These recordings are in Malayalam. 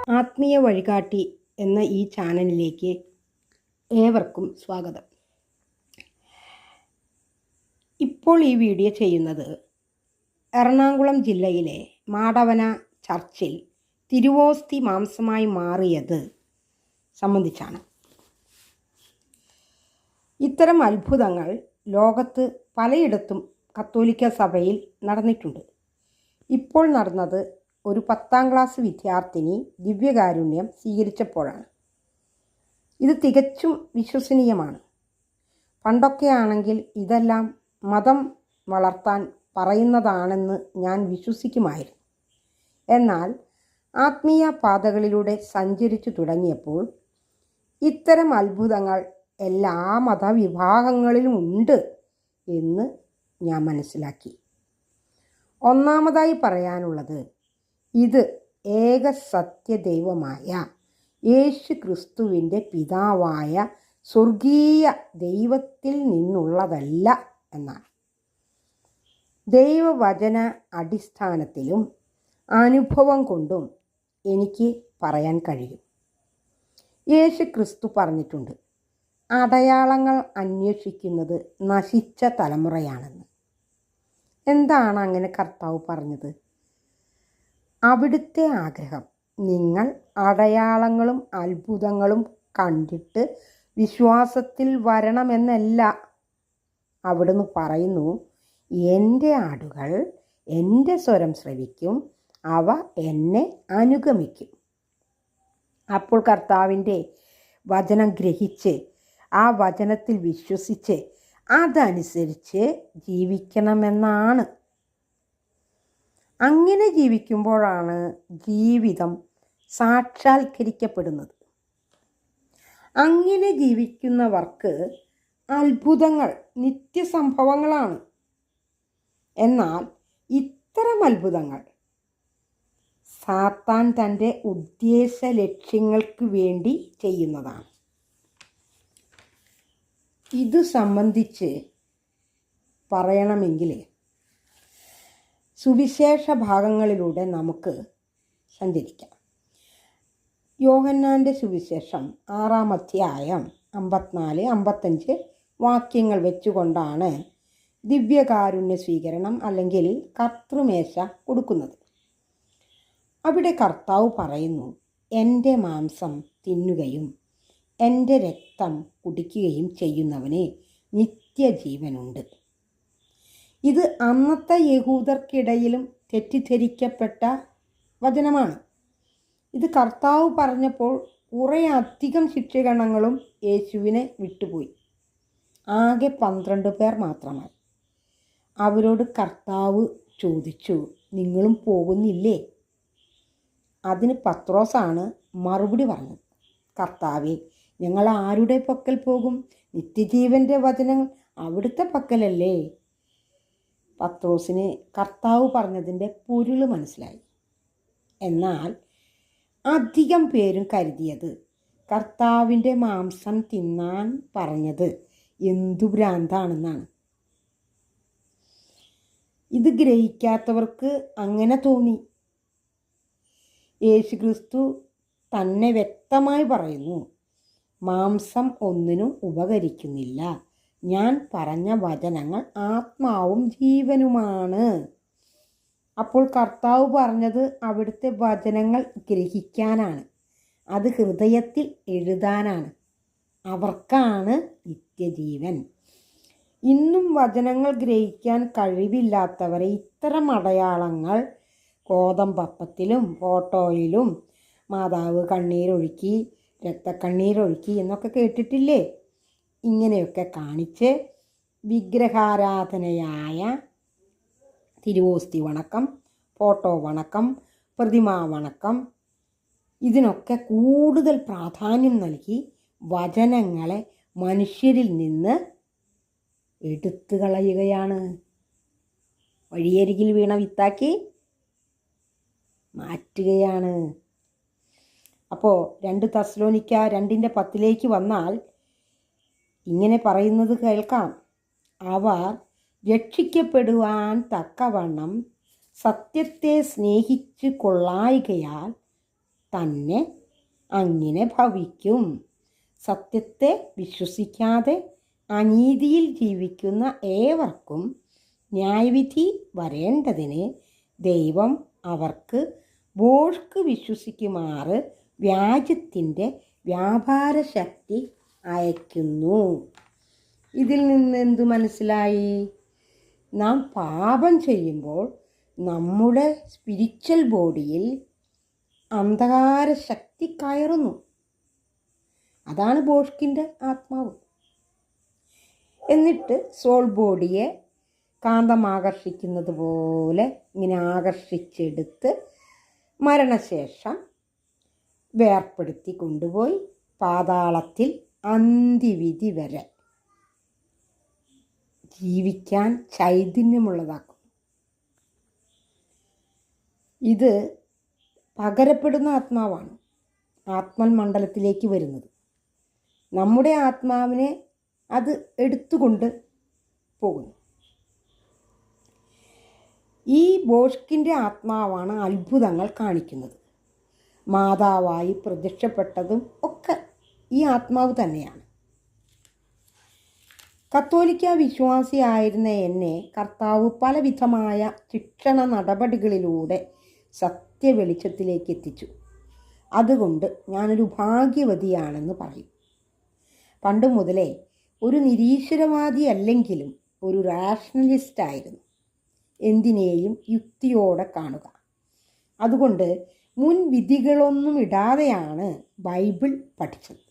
ആത്മീയ വഴികാട്ടി എന്ന ഈ ചാനലിലേക്ക് ഏവർക്കും സ്വാഗതം. ഇപ്പോൾ ഈ വീഡിയോ ചെയ്യുന്നത് എറണാകുളം ജില്ലയിലെ മാടവന ചർച്ചിൽ തിരുവോസ്തി മാംസമായി മാറിയത് സംബന്ധിച്ചാണ്. ഇത്തരം അത്ഭുതങ്ങൾ ലോകത്ത് പലയിടത്തും കത്തോലിക്ക സഭയിൽ നടന്നിട്ടുണ്ട്. ഇപ്പോൾ നടന്നത് ഒരു 10ാം ക്ലാസ് വിദ്യാർത്ഥിനി ദിവ്യകാരുണ്യം സ്വീകരിച്ചപ്പോഴാണ്. ഇത് തികച്ചും വിശ്വസനീയമാണ്. പണ്ടൊക്കെയാണെങ്കിൽ ഇതെല്ലാം മതം വളർത്താൻ പറയുന്നതാണെന്ന് ഞാൻ വിശ്വസിക്കുമായിരുന്നു. എന്നാൽ ആത്മീയ പാതകളിലൂടെ സഞ്ചരിച്ചു തുടങ്ങിയപ്പോൾ ഇത്തരം അത്ഭുതങ്ങൾ എല്ലാ മതവിഭാഗങ്ങളിലും ഉണ്ട് എന്ന് ഞാൻ മനസ്സിലാക്കി. ഒന്നാമതായി പറയാനുള്ളത്, ഇത് ഏക സത്യദൈവമായ യേശു ക്രിസ്തുവിൻ്റെ പിതാവായ സ്വർഗീയ ദൈവത്തിൽ നിന്നുള്ളതല്ല എന്നാണ്. ദൈവവചന അടിസ്ഥാനത്തിലും അനുഭവം കൊണ്ടും എനിക്ക് പറയാൻ കഴിയും. യേശു ക്രിസ്തു പറഞ്ഞിട്ടുണ്ട്, അടയാളങ്ങൾ അന്വേഷിക്കുന്നത് നശിച്ച തലമുറയാണെന്ന്. എന്താണ് അങ്ങനെ കർത്താവ് പറഞ്ഞത്? അവിടുത്തെ ആഗ്രഹം നിങ്ങൾ അടയാളങ്ങളും അത്ഭുതങ്ങളും കണ്ടിട്ട് വിശ്വാസത്തിൽ വരണമെന്നല്ല. അവിടുന്ന് പറയുന്നു, എൻ്റെ ആടുകൾ എൻ്റെ സ്വരം ശ്രവിക്കും, അവ എന്നെ അനുഗമിക്കും. അപ്പോൾ കർത്താവിൻ്റെ വചനം ഗ്രഹിച്ച് ആ വചനത്തിൽ വിശ്വസിച്ച് അതനുസരിച്ച് ജീവിക്കണമെന്നാണ്. അങ്ങനെ ജീവിക്കുമ്പോഴാണ് ജീവിതം സാക്ഷാത്കരിക്കപ്പെടുന്നത്. അങ്ങനെ ജീവിക്കുന്നവർക്ക് അത്ഭുതങ്ങൾ നിത്യസംഭവങ്ങളാണ്. എന്നാൽ ഇത്തരം അത്ഭുതങ്ങൾ സാത്താൻ തൻ്റെ ഉദ്ദേശ ലക്ഷ്യങ്ങൾക്ക് വേണ്ടി ചെയ്യുന്നതാണ്. ഇത് സംബന്ധിച്ച് പറയണമെങ്കിൽ സുവിശേഷ ഭാഗങ്ങളിലൂടെ നമുക്ക് സഞ്ചരിക്കാം. യോഹന്നാൻ്റെ സുവിശേഷം 6-ാം അധ്യായം 54-55 വാക്യങ്ങൾ വെച്ചുകൊണ്ടാണ് ദിവ്യകാരുണ്യ സ്വീകരണം അല്ലെങ്കിൽ കർത്തൃമേശ കൊടുക്കുന്നത്. അവിടെ കർത്താവ് പറയുന്നു, എൻ്റെ മാംസം തിന്നുകയും എൻ്റെ രക്തം കുടിക്കുകയും ചെയ്യുന്നവന് നിത്യജീവനുണ്ട്. ഇത് അന്നത്തെ യഹൂദർക്കിടയിലും തെറ്റിദ്ധരിക്കപ്പെട്ട വചനമാണ്. ഇത് കർത്താവ് പറഞ്ഞപ്പോൾ കുറേ അധികം ശിക്ഷകണങ്ങളും യേശുവിനെ വിട്ടുപോയി. ആകെ 12 പേർ മാത്രമായി. അവരോട് കർത്താവ് ചോദിച്ചു, നിങ്ങളും പോകുന്നില്ലേ? അതിന് പത്രോസാണ് മറുപടി പറഞ്ഞത്, കർത്താവേ, ഞങ്ങൾ ആരുടെ പക്കൽ പോകും? നിത്യജീവൻ്റെ വചനങ്ങൾ അവിടുത്തെ പക്കലല്ലേ. പത്രോസിന് കർത്താവ് പറഞ്ഞതിൻ്റെ പൊരുൾ മനസ്സിലായി. എന്നാൽ അധികം പേരും കരുതിയത് കർത്താവിൻ്റെ മാംസം തിന്നാൻ പറഞ്ഞത് എന്തു ഭ്രാന്താണെന്നാണ്. ഇത് ഗ്രഹിക്കാത്തവർക്ക് അങ്ങനെ തോന്നി. യേശുക്രിസ്തു തന്നെ വ്യക്തമായി പറയുന്നു, മാംസം ഒന്നിനും ഉപകരിക്കുന്നില്ല. ഞാൻ പറഞ്ഞ വചനങ്ങൾ ആത്മാവും ജീവനുമാണ്. അപ്പോൾ കർത്താവ് പറഞ്ഞത് അവിടുത്തെ വചനങ്ങൾ ഗ്രഹിക്കാനാണ്, അത് ഹൃദയത്തിൽ എഴുതാനാണ്. അവർക്കാണ് നിത്യജീവൻ. ഇന്നും വചനങ്ങൾ ഗ്രഹിക്കാൻ കഴിവില്ലാത്തവരെ ഇത്തരം അടയാളങ്ങൾ ഗോതമ്പപ്പത്തിലും ഫോട്ടോയിലും മാതാവ് കണ്ണീരൊഴുക്കി രക്തക്കണ്ണീരൊഴുക്കി എന്നൊക്കെ കേട്ടിട്ടില്ലേ? ഇങ്ങനെയൊക്കെ കാണിച്ച് വിഗ്രഹാരാധനയായ തിരുവോസ്തി വണക്കം, ഫോട്ടോ വണക്കം, പ്രതിമാ വണക്കം, ഇതിനൊക്കെ കൂടുതൽ പ്രാധാന്യം നൽകി വചനങ്ങളെ മനുഷ്യരിൽ നിന്ന് എടുത്തു കളയുകയാണ്. വഴിയരികിൽ വീണ വിത്താക്കി മാറ്റുകയാണ്. അപ്പോൾ 2 തെസ്സലോനിക്ക 2:10 വന്നാൽ ഇങ്ങനെ പറയുന്നത് കേൾക്കാം, അവർ രക്ഷിക്കപ്പെടുവാൻ തക്കവണ്ണം സത്യത്തെ സ്നേഹിച്ചു കൊള്ളായികയാൽ തന്നെ അങ്ങനെ ഭവിക്കും. സത്യത്തെ വിശ്വസിക്കാതെ അനീതിയിൽ ജീവിക്കുന്ന ഏവർക്കും ന്യായവിധി വരേണ്ടതിന് ദൈവം അവർക്ക് ഭോഷ്ക് വിശ്വസിക്കുമാറ് വ്യാജത്തിൻ്റെ വ്യാപാര ശക്തി അയക്കുന്നു. ഇതിൽ നിന്ന് എന്ത് മനസ്സിലായി? നാം പാപം ചെയ്യുമ്പോൾ നമ്മുടെ സ്പിരിച്വൽ ബോഡിയിൽ അന്ധകാര ശക്തി കയറുന്നു. അതാണ് ഭോഷ്കിൻ്റെ ആത്മാവ്. എന്നിട്ട് സോൾ ബോഡിയെ കാന്തം ആകർഷിക്കുന്നത് പോലെ ഇങ്ങനെ ആകർഷിച്ചെടുത്ത് മരണശേഷം വേർപ്പെടുത്തി കൊണ്ടുപോയി പാതാളത്തിൽ അന്ത്യവിധി വരെ ജീവിക്കാൻ ചൈതന്യമുള്ളതാക്കും. ഇത് പകരപ്പെടുന്ന ആത്മാവാണ് ആത്മൻ മണ്ഡലത്തിലേക്ക് വരുന്നത്. നമ്മുടെ ആത്മാവിനെ അത് എടുത്തുകൊണ്ട് പോകുന്നു. ഈ ഭോഷ്കിൻ്റെ ആത്മാവാണ് അത്ഭുതങ്ങൾ കാണിക്കുന്നത്. മാതാവായി പ്രത്യക്ഷപ്പെട്ടതും ഒക്കെ ഈ ആത്മാവ് തന്നെയാണ്. കത്തോലിക്ക വിശ്വാസിയായിരുന്ന എന്നെ കർത്താവ് പലവിധമായ ശിക്ഷണ നടപടികളിലൂടെ സത്യവെളിച്ചത്തിലേക്ക് എത്തിച്ചു. അതുകൊണ്ട് ഞാനൊരു ഭാഗ്യവതിയാണെന്ന് പറയും. പണ്ട് മുതലേ ഒരു നിരീശ്വരവാദി അല്ലെങ്കിലും ഒരു റാഷണലിസ്റ്റായിരുന്നു. എന്തിനേയും യുക്തിയോടെ കാണുക. അതുകൊണ്ട് മുൻവിധികളൊന്നും ഇടാതെയാണ് ബൈബിൾ പഠിച്ചത്.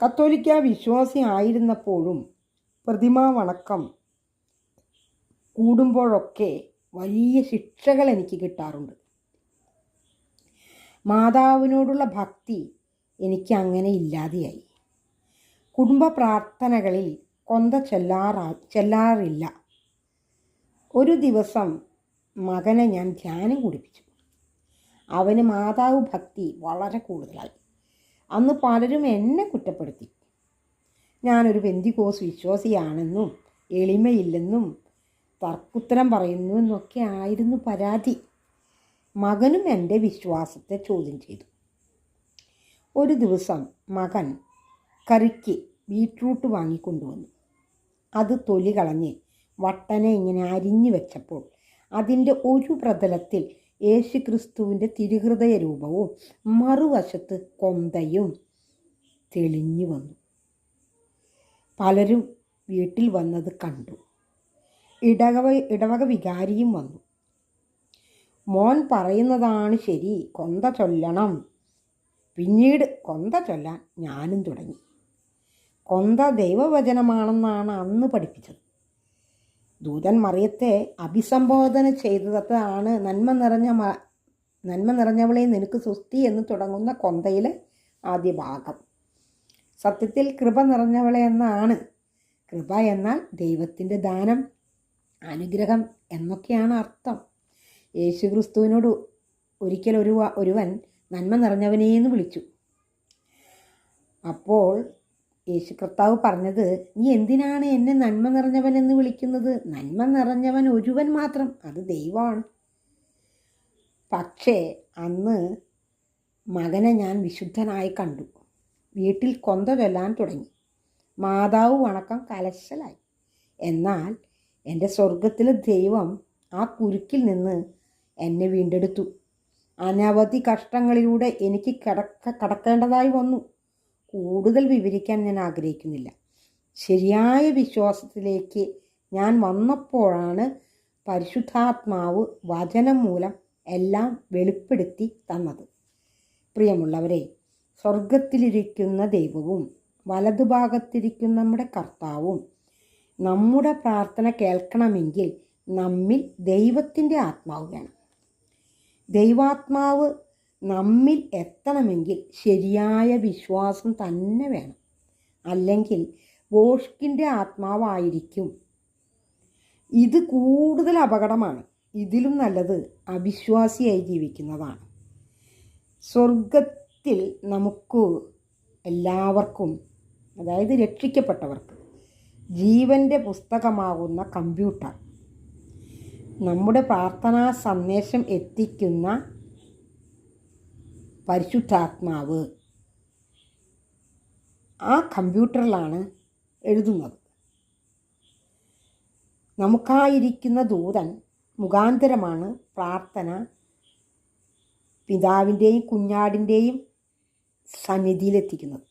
കത്തോലിക്ക വിശ്വാസി ആയിരുന്നപ്പോഴും പ്രതിമാ വണക്കം കൂടുമ്പോഴൊക്കെ വലിയ ശിക്ഷകൾ എനിക്ക് കിട്ടാറുണ്ട്. മാതാവിനോടുള്ള ഭക്തി എനിക്ക് അങ്ങനെ ഇല്ലാതെയായി. കുടുംബ പ്രാർത്ഥനകളിൽ കൊന്ത ചെല്ലാറില്ല. ഒരു ദിവസം മകനെ ഞാൻ ധ്യാനം കുടിപ്പിച്ചു. അവന് മാതാവ് ഭക്തി വളരെ കൂടുതലായി. അന്ന് പലരും എന്നെ കുറ്റപ്പെടുത്തി. ഞാനൊരു പെന്തിക്കോസ് വിശ്വാസിയാണെന്നും എളിമയില്ലെന്നും തർക്കുത്തരം പറയുന്നു എന്നൊക്കെ ആയിരുന്നു പരാതി. മകനും എൻ്റെ വിശ്വാസത്തെ ചോദ്യം ചെയ്തു. ഒരു ദിവസം മകൻ കറിക്ക് ബീറ്റ്റൂട്ട് വാങ്ങിക്കൊണ്ടുവന്നു. അത് തൊലി കളഞ്ഞ് വട്ടനെ ഇങ്ങനെ അരിഞ്ഞു വെച്ചപ്പോൾ അതിൻ്റെ ഒരു പ്രതലത്തിൽ യേശുക്രിസ്തുവിൻ്റെ തിരുഹൃദയ രൂപവും മറുവശത്ത് കൊന്തയും തെളിഞ്ഞു വന്നു. പലരും വീട്ടിൽ വന്നത് കണ്ടു. ഇടവക വികാരിയും വന്നു. മോൻ പറയുന്നതാണ് ശരി, കൊന്ത ചൊല്ലണം. പിന്നീട് കൊന്ത ചൊല്ലാൻ ഞാനും തുടങ്ങി. കൊന്ത ദൈവവചനമാണെന്നാണ് അന്ന് പഠിപ്പിച്ചത്. ദൂതൻ മറിയത്തെ അഭിസംബോധന ചെയ്തതാണ് നന്മ നിറഞ്ഞവളെ നിനക്ക് സ്വസ്തി എന്ന് തുടങ്ങുന്ന കൊന്തയിലെ ആദ്യ ഭാഗം. സത്യത്തിൽ കൃപ നിറഞ്ഞവളെ എന്നാണ്. കൃപ എന്നാൽ ദൈവത്തിൻ്റെ ദാനം, അനുഗ്രഹം എന്നൊക്കെയാണ് അർത്ഥം. യേശുക്രിസ്തുവിനോട് ഒരിക്കൽ ഒരുവൻ നന്മ നിറഞ്ഞവനേന്ന് വിളിച്ചു. അപ്പോൾ യേശു കർത്താവ് പറഞ്ഞത്, നീ എന്തിനാണ് എന്നെ നന്മ നിറഞ്ഞവൻ എന്ന് വിളിക്കുന്നത്? നന്മ നിറഞ്ഞവൻ ഒരുവൻ മാത്രം, അത് ദൈവമാണ്. പക്ഷേ അന്ന് മകനെ ഞാൻ വിശുദ്ധനായി കണ്ടു. വീട്ടിൽ കൊന്ത ചൊല്ലാൻ തുടങ്ങി. മാതാവ് വണക്കം കലശലായി. എന്നാൽ എൻ്റെ സ്വർഗത്തിലെ ദൈവം ആ കുരുക്കിൽ നിന്ന് എന്നെ വീണ്ടെടുത്തു. അനവധി കഷ്ടങ്ങളിലൂടെ എനിക്ക് കടക്കേണ്ടതായി വന്നു. കൂടുതൽ വിവരിക്കാൻ ഞാൻ ആഗ്രഹിക്കുന്നില്ല. ശരിയായ വിശ്വാസത്തിലേക്ക് ഞാൻ വന്നപ്പോഴാണ് പരിശുദ്ധാത്മാവ് വചനം മൂലം എല്ലാം വെളിപ്പെടുത്തി തന്നത്. പ്രിയമുള്ളവരെ, സ്വർഗത്തിലിരിക്കുന്ന ദൈവവും വലതുഭാഗത്തിരിക്കുന്ന നമ്മുടെ കർത്താവും നമ്മുടെ പ്രാർത്ഥന കേൾക്കണമെങ്കിൽ നമ്മിൽ ദൈവത്തിൻ്റെ ആത്മാവ് വേണം. ദൈവാത്മാവ് നമ്മിൽ എത്തണമെങ്കിൽ ശരിയായ വിശ്വാസം തന്നെ വേണം. അല്ലെങ്കിൽ ഭോഷ്കിൻ്റെ ആത്മാവായിരിക്കും. ഇത് കൂടുതൽ അപകടമാണ്. ഇതിലും നല്ലത് അവിശ്വാസിയായി ജീവിക്കുന്നതാണ്. സ്വർഗത്തിൽ നമുക്ക് എല്ലാവർക്കും, അതായത് രക്ഷിക്കപ്പെട്ടവർക്ക്, ജീവൻ്റെ പുസ്തകമാകുന്ന കമ്പ്യൂട്ടർ, നമ്മുടെ പ്രാർത്ഥനാ സന്ദേശം എത്തിക്കുന്ന പരിശുദ്ധാത്മാവ് ആ കമ്പ്യൂട്ടറിലാണ് എഴുതുന്നത്. നമുക്കായിരിക്കുന്ന ദൂതൻ മുഖാന്തരമാണ് പ്രാർത്ഥന പിതാവിൻ്റെയും കുഞ്ഞാടിൻ്റെയും സന്നിധിയിലെത്തിക്കുന്നത്.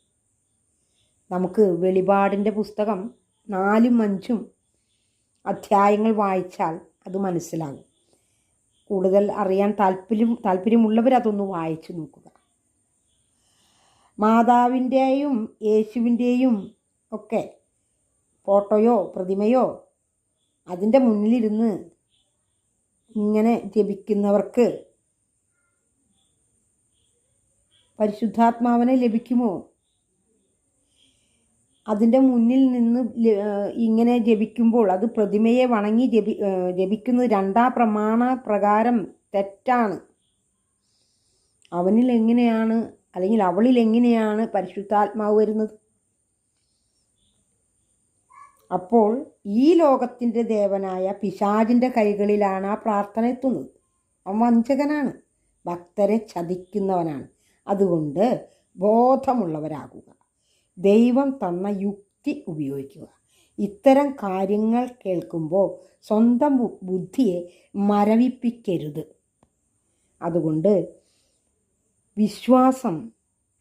നമുക്ക് വെളിപാടിൻ്റെ പുസ്തകം 4ഉം 5ഉം അധ്യായങ്ങൾ വായിച്ചാൽ അത് മനസ്സിലാകും. കൂടുതൽ അറിയാൻ താല്പര്യമുള്ളവരതൊന്ന് വായിച്ചു നോക്കുക. മാതാവിൻ്റെയും യേശുവിൻ്റെയും ഒക്കെ ഫോട്ടോയോ പ്രതിമയോ അതിൻ്റെ മുന്നിലിരുന്ന് ഇങ്ങനെ ജപിക്കുന്നവർക്ക് പരിശുദ്ധാത്മാവിനെ ലഭിക്കുമോ? അതിൻ്റെ മുന്നിൽ നിന്ന് ഇങ്ങനെ ജപിക്കുമ്പോൾ അത് പ്രതിമയെ വണങ്ങി ജപിക്കുന്നത് 2ാം പ്രമാണ പ്രകാരം തെറ്റാണ്. അവനിൽ എങ്ങനെയാണ് അല്ലെങ്കിൽ അവളിൽ എങ്ങനെയാണ് പരിശുദ്ധാത്മാവ് വരുന്നത്? അപ്പോൾ ഈ ലോകത്തിൻ്റെ ദേവനായ പിശാചിൻ്റെ കൈകളിലാണ് ആ പ്രാർത്ഥന എത്തുന്നത്. അവൻ വഞ്ചകനാണ്, ഭക്തരെ ചതിക്കുന്നവനാണ്. അതുകൊണ്ട് ബോധമുള്ളവരാകുക, ദൈവം തന്ന യുക്തി ഉപയോഗിക്കുക. ഇത്തരം കാര്യങ്ങൾ കേൾക്കുമ്പോൾ സ്വന്തം ബുദ്ധിയെ മരവിപ്പിക്കരുത്. അതുകൊണ്ട് വിശ്വാസം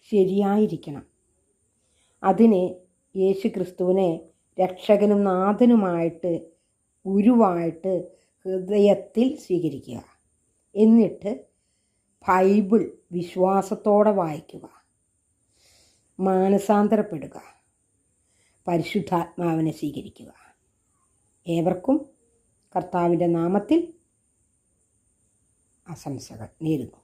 ശരിയായിരിക്കണം. അതിന് യേശു ക്രിസ്തുവിനെ രക്ഷകനും നാഥനുമായിട്ട് ഗുരുവായിട്ട് ഹൃദയത്തിൽ സ്വീകരിക്കുക. എന്നിട്ട് ബൈബിൾ വിശ്വാസത്തോടെ വായിക്കുക, മാനസാന്തരപ്പെടുക, പരിശുദ്ധാത്മാവിനെ സ്വീകരിക്കുക. ഏവർക്കും കർത്താവിൻ്റെ നാമത്തിൽ ആശംസകൾ നേരുന്നു.